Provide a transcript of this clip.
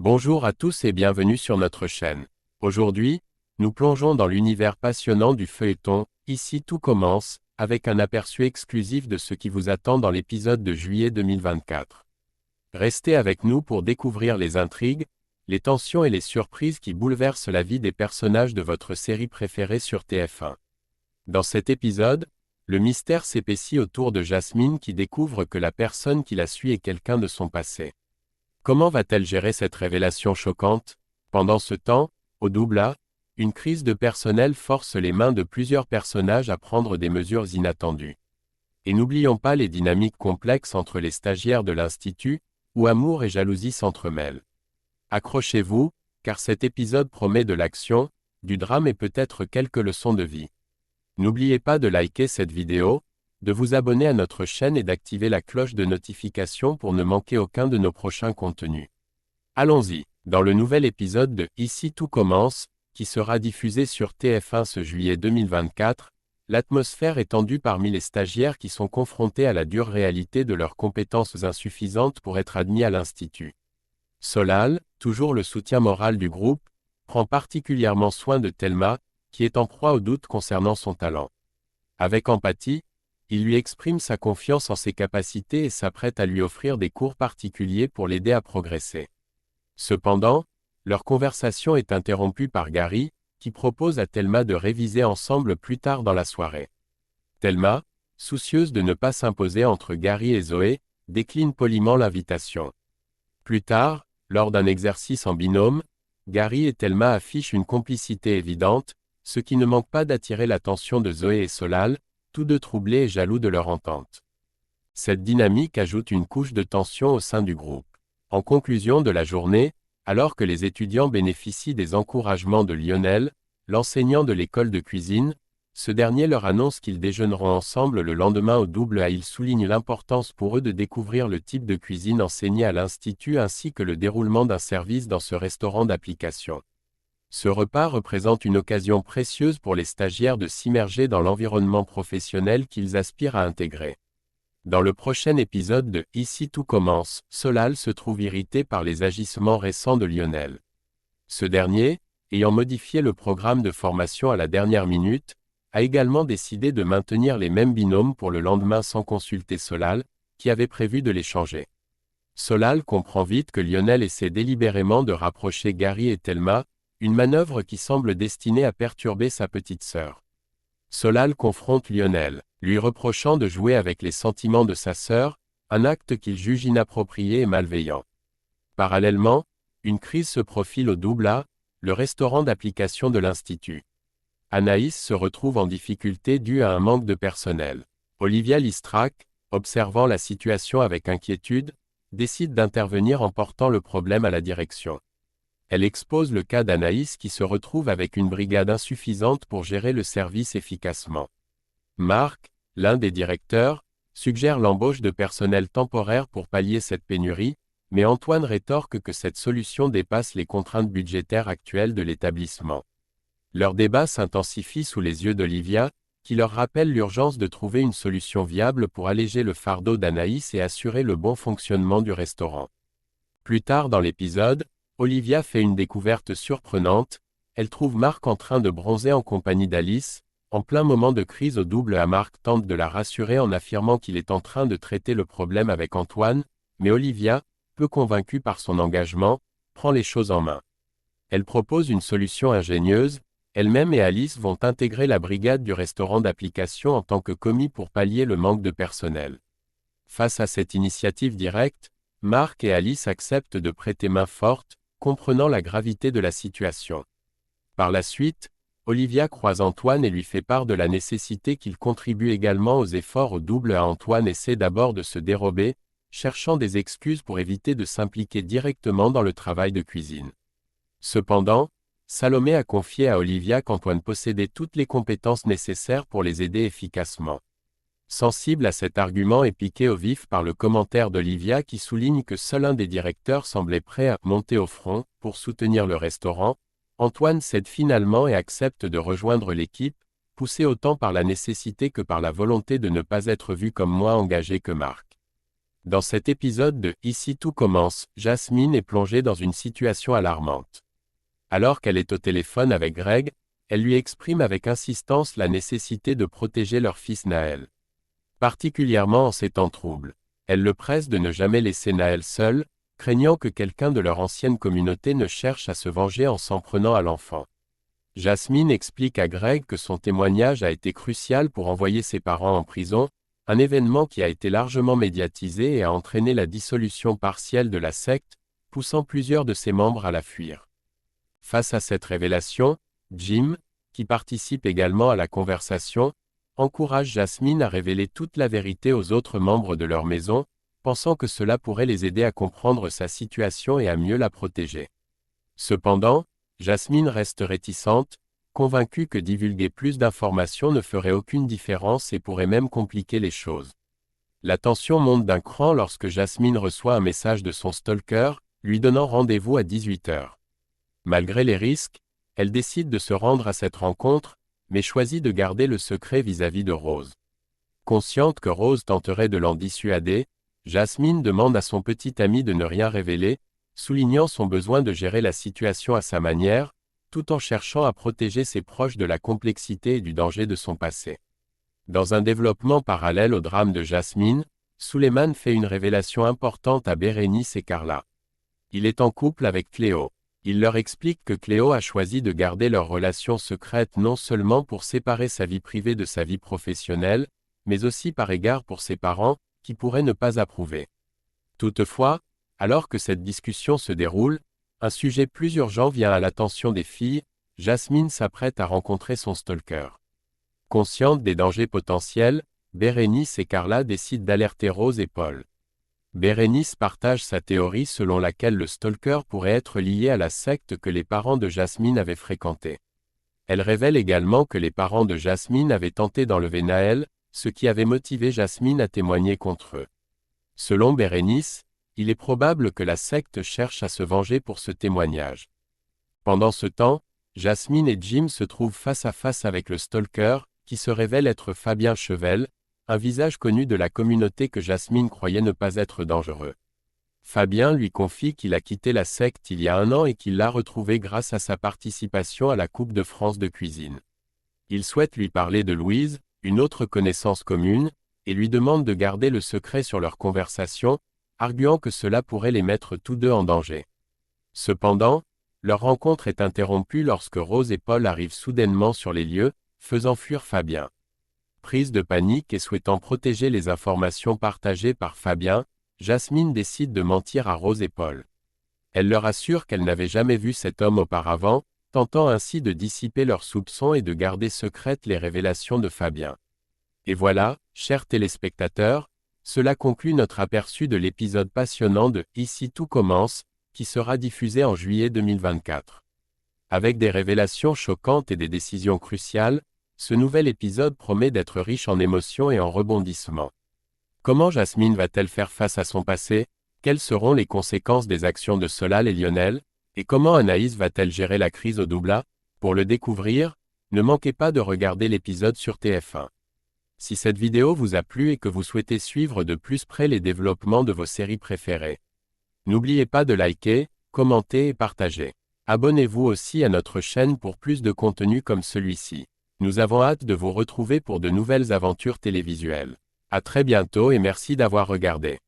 Bonjour à tous et bienvenue sur notre chaîne. Aujourd'hui, nous plongeons dans l'univers passionnant du feuilleton « Ici tout commence » avec un aperçu exclusif de ce qui vous attend dans l'épisode de juillet 2024. Restez avec nous pour découvrir les intrigues, les tensions et les surprises qui bouleversent la vie des personnages de votre série préférée sur TF1. Dans cet épisode, le mystère s'épaissit autour de Jasmine qui découvre que la personne qui la suit est quelqu'un de son passé. Comment va-t-elle gérer cette révélation choquante? Pendant ce temps, au double A, une crise de personnel force les mains de plusieurs personnages à prendre des mesures inattendues. Et n'oublions pas les dynamiques complexes entre les stagiaires de l'Institut, où amour et jalousie s'entremêlent. Accrochez-vous, car cet épisode promet de l'action, du drame et peut-être quelques leçons de vie. N'oubliez pas de liker cette vidéo, de vous abonner à notre chaîne et d'activer la cloche de notification pour ne manquer aucun de nos prochains contenus. Allons-y, dans le nouvel épisode de « Ici tout commence », qui sera diffusé sur TF1 ce juillet 2024, l'atmosphère est tendue parmi les stagiaires qui sont confrontés à la dure réalité de leurs compétences insuffisantes pour être admis à l'Institut. Solal, toujours le soutien moral du groupe, prend particulièrement soin de Thelma, qui est en proie au doute concernant son talent. Avec empathie, il lui exprime sa confiance en ses capacités et s'apprête à lui offrir des cours particuliers pour l'aider à progresser. Cependant, leur conversation est interrompue par Gary, qui propose à Thelma de réviser ensemble plus tard dans la soirée. Thelma, soucieuse de ne pas s'imposer entre Gary et Zoé, décline poliment l'invitation. Plus tard, lors d'un exercice en binôme, Gary et Thelma affichent une complicité évidente, ce qui ne manque pas d'attirer l'attention de Zoé et Solal, tous deux troublés et jaloux de leur entente. Cette dynamique ajoute une couche de tension au sein du groupe. En conclusion de la journée, alors que les étudiants bénéficient des encouragements de Lionel, l'enseignant de l'école de cuisine, ce dernier leur annonce qu'ils déjeuneront ensemble le lendemain au double A. Il souligne l'importance pour eux de découvrir le type de cuisine enseignée à l'Institut ainsi que le déroulement d'un service dans ce restaurant d'application. Ce repas représente une occasion précieuse pour les stagiaires de s'immerger dans l'environnement professionnel qu'ils aspirent à intégrer. Dans le prochain épisode de « Ici tout commence », Solal se trouve irrité par les agissements récents de Lionel. Ce dernier, ayant modifié le programme de formation à la dernière minute, a également décidé de maintenir les mêmes binômes pour le lendemain sans consulter Solal, qui avait prévu de les changer. Solal comprend vite que Lionel essaie délibérément de rapprocher Gary et Thelma, une manœuvre qui semble destinée à perturber sa petite sœur. Solal confronte Lionel, lui reprochant de jouer avec les sentiments de sa sœur, un acte qu'il juge inapproprié et malveillant. Parallèlement, une crise se profile au double A, le restaurant d'application de l'Institut. Anaïs se retrouve en difficulté due à un manque de personnel. Olivia Listrac, observant la situation avec inquiétude, décide d'intervenir en portant le problème à la direction. Elle expose le cas d'Anaïs qui se retrouve avec une brigade insuffisante pour gérer le service efficacement. Marc, l'un des directeurs, suggère l'embauche de personnel temporaire pour pallier cette pénurie, mais Antoine rétorque que cette solution dépasse les contraintes budgétaires actuelles de l'établissement. Leur débat s'intensifie sous les yeux d'Olivia, qui leur rappelle l'urgence de trouver une solution viable pour alléger le fardeau d'Anaïs et assurer le bon fonctionnement du restaurant. Plus tard dans l'épisode, Olivia fait une découverte surprenante, elle trouve Marc en train de bronzer en compagnie d'Alice, en plein moment de crise au double A. Marc tente de la rassurer en affirmant qu'il est en train de traiter le problème avec Antoine, mais Olivia, peu convaincue par son engagement, prend les choses en main. Elle propose une solution ingénieuse, elle-même et Alice vont intégrer la brigade du restaurant d'application en tant que commis pour pallier le manque de personnel. Face à cette initiative directe, Marc et Alice acceptent de prêter main forte, comprenant la gravité de la situation. Par la suite, Olivia croise Antoine et lui fait part de la nécessité qu'il contribue également aux efforts au double A. Antoine essaie d'abord de se dérober, cherchant des excuses pour éviter de s'impliquer directement dans le travail de cuisine. Cependant, Salomé a confié à Olivia qu'Antoine possédait toutes les compétences nécessaires pour les aider efficacement. Sensible à cet argument et piqué au vif par le commentaire d'Olivia qui souligne que seul un des directeurs semblait prêt à monter au front pour soutenir le restaurant, Antoine cède finalement et accepte de rejoindre l'équipe, poussé autant par la nécessité que par la volonté de ne pas être vu comme moins engagé que Marc. Dans cet épisode de Ici tout commence, Jasmine est plongée dans une situation alarmante. Alors qu'elle est au téléphone avec Greg, elle lui exprime avec insistance la nécessité de protéger leur fils Naël. Particulièrement en ces temps troubles. Elle le presse de ne jamais laisser Naël seul, craignant que quelqu'un de leur ancienne communauté ne cherche à se venger en s'en prenant à l'enfant. Jasmine explique à Greg que son témoignage a été crucial pour envoyer ses parents en prison, un événement qui a été largement médiatisé et a entraîné la dissolution partielle de la secte, poussant plusieurs de ses membres à la fuir. Face à cette révélation, Jim, qui participe également à la conversation, encourage Jasmine à révéler toute la vérité aux autres membres de leur maison, pensant que cela pourrait les aider à comprendre sa situation et à mieux la protéger. Cependant, Jasmine reste réticente, convaincue que divulguer plus d'informations ne ferait aucune différence et pourrait même compliquer les choses. La tension monte d'un cran lorsque Jasmine reçoit un message de son stalker, lui donnant rendez-vous à 18h. Malgré les risques, elle décide de se rendre à cette rencontre, mais choisit de garder le secret vis-à-vis de Rose. Consciente que Rose tenterait de l'en dissuader, Jasmine demande à son petit ami de ne rien révéler, soulignant son besoin de gérer la situation à sa manière, tout en cherchant à protéger ses proches de la complexité et du danger de son passé. Dans un développement parallèle au drame de Jasmine, Suleiman fait une révélation importante à Bérénice et Carla. Il est en couple avec Cléo. Il leur explique que Cléo a choisi de garder leur relation secrète non seulement pour séparer sa vie privée de sa vie professionnelle, mais aussi par égard pour ses parents, qui pourraient ne pas approuver. Toutefois, alors que cette discussion se déroule, un sujet plus urgent vient à l'attention des filles, Jasmine s'apprête à rencontrer son stalker. Consciente des dangers potentiels, Bérénice et Carla décident d'alerter Rose et Paul. Bérénice partage sa théorie selon laquelle le stalker pourrait être lié à la secte que les parents de Jasmine avaient fréquentée. Elle révèle également que les parents de Jasmine avaient tenté d'enlever Naël, ce qui avait motivé Jasmine à témoigner contre eux. Selon Bérénice, il est probable que la secte cherche à se venger pour ce témoignage. Pendant ce temps, Jasmine et Jim se trouvent face à face avec le stalker, qui se révèle être Fabien Chevel, un visage connu de la communauté que Jasmine croyait ne pas être dangereux. Fabien lui confie qu'il a quitté la secte il y a 1 an et qu'il l'a retrouvé grâce à sa participation à la Coupe de France de cuisine. Il souhaite lui parler de Louise, une autre connaissance commune, et lui demande de garder le secret sur leur conversation, arguant que cela pourrait les mettre tous deux en danger. Cependant, leur rencontre est interrompue lorsque Rose et Paul arrivent soudainement sur les lieux, faisant fuir Fabien. Prise de panique et souhaitant protéger les informations partagées par Fabien, Jasmine décide de mentir à Rose et Paul. Elle leur assure qu'elle n'avait jamais vu cet homme auparavant, tentant ainsi de dissiper leurs soupçons et de garder secrètes les révélations de Fabien. Et voilà, chers téléspectateurs, cela conclut notre aperçu de l'épisode passionnant de Ici tout commence, qui sera diffusé en juillet 2024. Avec des révélations choquantes et des décisions cruciales, ce nouvel épisode promet d'être riche en émotions et en rebondissements. Comment Jasmine va-t-elle faire face à son passé? Quelles seront les conséquences des actions de Solal et Lionel? Et comment Anaïs va-t-elle gérer la crise au Doubla? Pour le découvrir, ne manquez pas de regarder l'épisode sur TF1. Si cette vidéo vous a plu et que vous souhaitez suivre de plus près les développements de vos séries préférées, n'oubliez pas de liker, commenter et partager. Abonnez-vous aussi à notre chaîne pour plus de contenu comme celui-ci. Nous avons hâte de vous retrouver pour de nouvelles aventures télévisuelles. À très bientôt et merci d'avoir regardé.